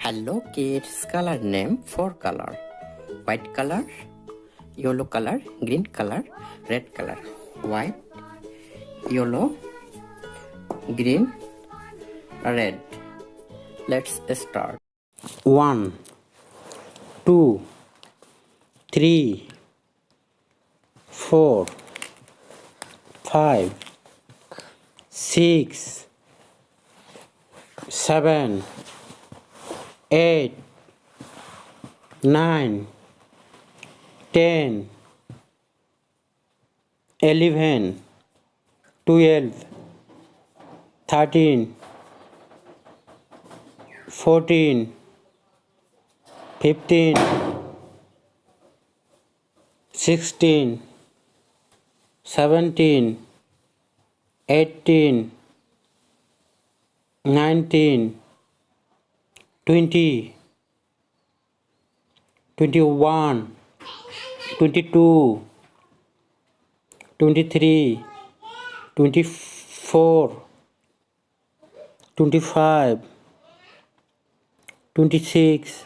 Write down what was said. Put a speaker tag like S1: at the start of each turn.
S1: Hello kids, color name 4 color. White color, yellow color, green color, red color. White, yellow, green, red. Let's start. 1, 2, 3, 4, 5, 6, 7, 8, 9, 10, 11, 12, 13, 14, 15, 16, 17, 18, 19, 20, 21, 22, 23, 24, 25, 26,